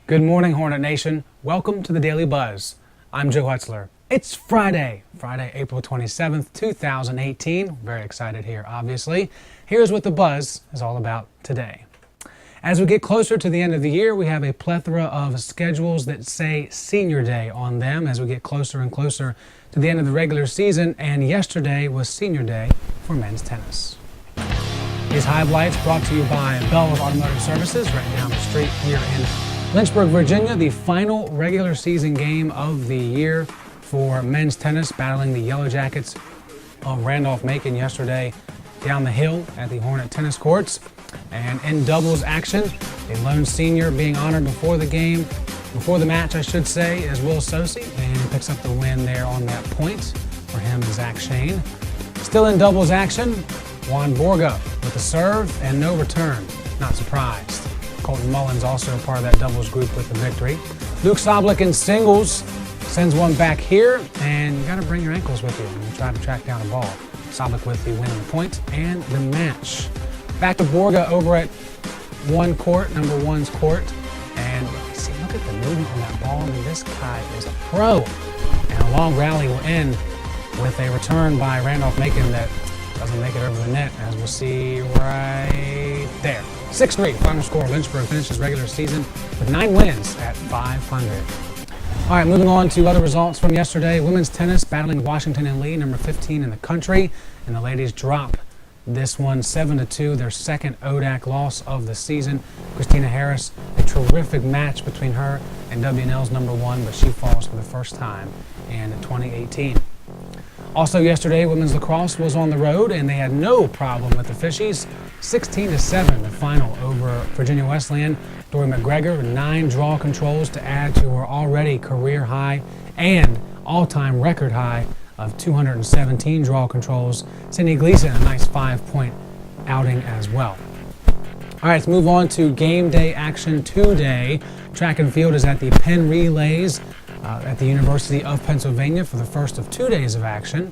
Good morning, Hornet Nation. Welcome to the Daily Buzz. I'm Joe Hutzler. It's Friday, April 27th, 2018. Very excited here, obviously. Here's what the Buzz is all about today. As we get closer to the end of the year, we have a plethora of schedules that say Senior Day on them as we get closer and closer to the end of the regular season, and yesterday was Senior Day for men's tennis. These highlights brought to you by Bell's Automotive Services right down the street here in Lynchburg, Virginia. The final regular season game of the year for men's tennis, battling the Yellow Jackets of Randolph-Macon yesterday down the hill at the Hornet tennis courts. And in doubles action, a lone senior being honored before the match, I should say, is Will Sosi, and he picks up the win there on that point for him and Zach Shane. Still in doubles action, Juan Borga with a serve and no return. Not surprised. Colton Mullins also a part of that doubles group with the victory. Luke Soblik in singles sends one back here, and you got to bring your ankles with you when you try to track down a ball. Soblik with the winning point and the match. Back to Borga over at number one's court, and see, look at the movement on that ball. I mean, this guy is a pro. And a long rally will end with a return by Randolph-Macon that doesn't make it over the net, as we'll see right there. 6-3, final score. Lynchburg finishes regular season with 9 wins at 500. All right, moving on to other results from yesterday. Women's tennis battling Washington and Lee, number 15 in the country, and the ladies drop this one 7-2, their second ODAC loss of the season. Christina Harris, a terrific match between her and WNL's number 1, but she falls for the first time in 2018. Also yesterday, women's lacrosse was on the road, and they had no problem with the Fishies. 16-7, the final over Virginia Wesleyan. Dory McGregor, 9 draw controls to add to her already career high and all-time record high of 217 draw controls. Sydney Gleason, a nice 5-point outing as well. All right, let's move on to game day action today. Track and field is at the Penn Relays at the University of Pennsylvania for the first of 2 days of action.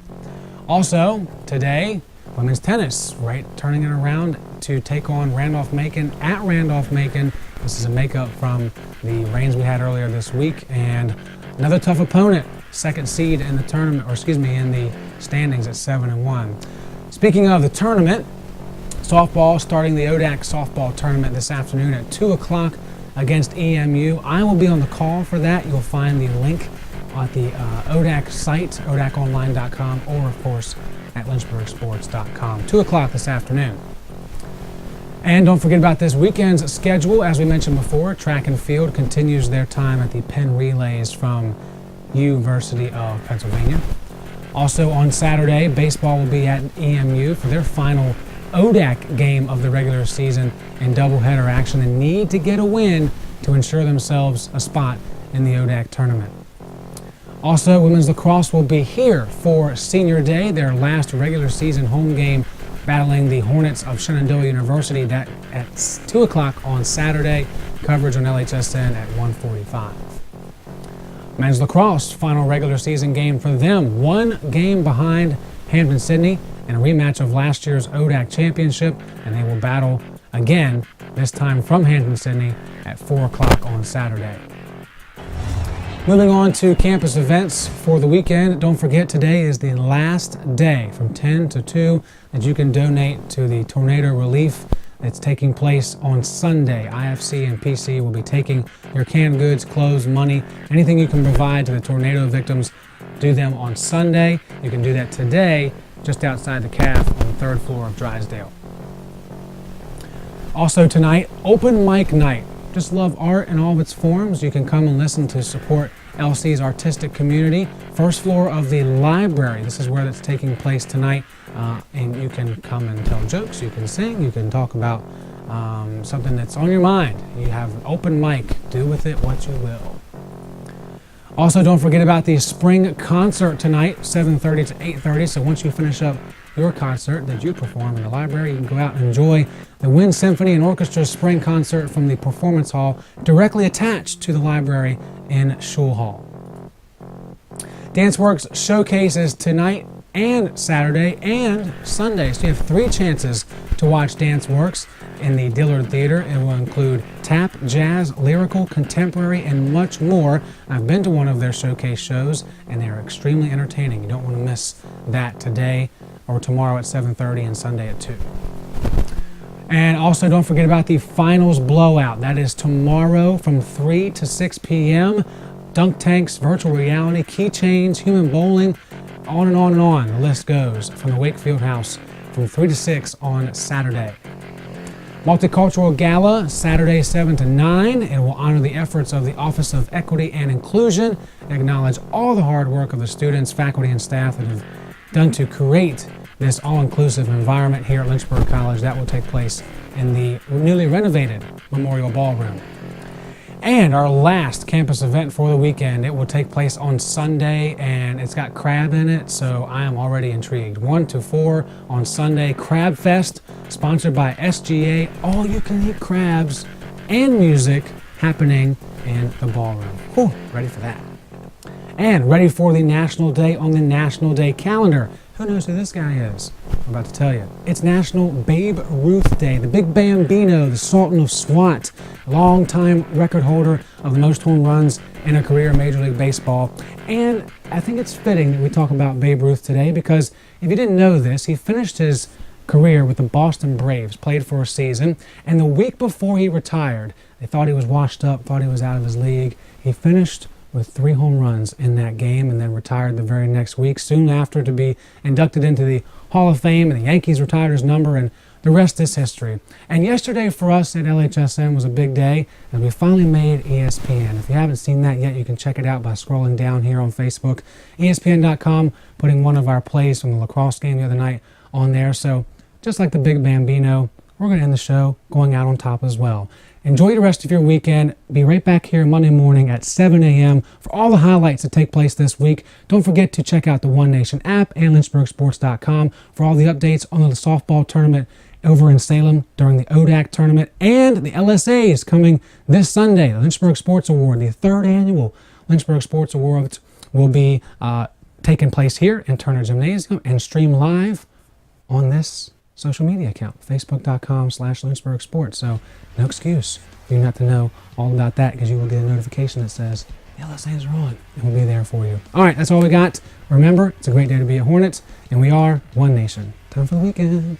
Also, today, women's tennis, right, turning it around to take on Randolph-Macon at Randolph-Macon. This is a makeup from the rains we had earlier this week, and another tough opponent, second seed in the tournament, in the standings at 7-1. Speaking of the tournament, softball starting the ODAC softball tournament this afternoon at 2 o'clock against EMU. I will be on the call for that. You'll find the link at the ODAC site, odaconline.com, or of course at lynchburgsports.com. 2 o'clock this afternoon. And don't forget about this weekend's schedule. As we mentioned before, track and field continues their time at the Penn Relays from University of Pennsylvania. Also on Saturday, baseball will be at EMU for their final ODAC game of the regular season in doubleheader action, and need to get a win to ensure themselves a spot in the ODAC tournament. Also, women's lacrosse will be here for Senior Day, their last regular season home game, battling the Hornets of Shenandoah University. That at 2 o'clock on Saturday. Coverage on LHSN at 1:45. Men's lacrosse, final regular season game for them. 1 game behind Hampton-Sydney in a rematch of last year's ODAC championship, and they will battle again, this time from Hampton-Sydney at 4 o'clock on Saturday. Moving on to campus events for the weekend. Don't forget, today is the last day from 10 to 2 that you can donate to the tornado relief that's taking place on Sunday. IFC and PC will be taking your canned goods, clothes, money, anything you can provide to the tornado victims. Do them on Sunday. You can do that today just outside the CAF on the 3rd floor of Drysdale. Also tonight, open mic night. Just love art in all of its forms. You can come and listen to support LC's artistic community. 1st floor of the library. This is where that's taking place tonight. And you can come and tell jokes, you can sing, you can talk about something that's on your mind. You have an open mic. Do with it what you will. Also, don't forget about the spring concert tonight, 7:30 to 8:30. So once you finish up your concert that you perform in the library, you can go out and enjoy the Wind Symphony and Orchestra Spring Concert from the Performance Hall, directly attached to the library in Shule Hall. DanceWorks showcases tonight and Saturday and Sunday. So you have 3 chances to watch dance works in the Dillard Theater. It will include tap, jazz, lyrical, contemporary, and much more. I've been to one of their showcase shows, and they are extremely entertaining. You don't want to miss that today or tomorrow at 7:30 and Sunday at 2. And also don't forget about the finals blowout. That is tomorrow from 3 to 6 p.m. Dunk tanks, virtual reality, keychains, human bowling, on and on and on. The list goes from the Wakefield House from 3 to 6 on Saturday. Multicultural Gala, Saturday 7 to 9. It will honor the efforts of the Office of Equity and Inclusion, acknowledge all the hard work of the students, faculty, and staff that have done to create this all-inclusive environment here at Lynchburg College. That will take place in the newly renovated Memorial Ballroom. And our last campus event for the weekend, it will take place on Sunday, and it's got crab in it, so I am already intrigued. 1 to 4 on Sunday, Crab Fest, sponsored by SGA. All you can eat crabs and music happening in the ballroom. Whew, ready for that. And ready for the National Day on the National Day calendar. Who knows who this guy is? I'm about to tell you. It's National Babe Ruth Day, the Big Bambino, the Sultan of SWAT, longtime record holder of the most home runs in a career in Major League Baseball. And I think it's fitting that we talk about Babe Ruth today because if you didn't know this, he finished his career with the Boston Braves, played for a season, and the week before he retired, they thought he was washed up, thought he was out of his league. He finished with 3 home runs in that game and then retired the very next week, soon after to be inducted into the Hall of Fame, and the Yankees retired his number, and the rest is history. And yesterday for us at LHSN was a big day, and we finally made ESPN. If you haven't seen that yet, you can check it out by scrolling down here on Facebook. ESPN.com, putting one of our plays from the lacrosse game the other night on there. So just like the Big Bambino, we're going to end the show going out on top as well. Enjoy the rest of your weekend. Be right back here Monday morning at 7 a.m. for all the highlights that take place this week. Don't forget to check out the One Nation app and LynchburgSports.com for all the updates on the softball tournament over in Salem during the ODAC tournament, and the LSA is coming this Sunday. The Lynchburg Sports Award, the 3rd annual Lynchburg Sports Awards, will be taking place here in Turner Gymnasium and stream live on this social media account, facebook.com/Lynchburg Sports. So no excuse for you not to know all about that, because you will get a notification that says the LSAs are on, and we'll be there for you. All right, that's all we got. Remember, it's a great day to be a Hornet, and we are One Nation. Time for the weekend.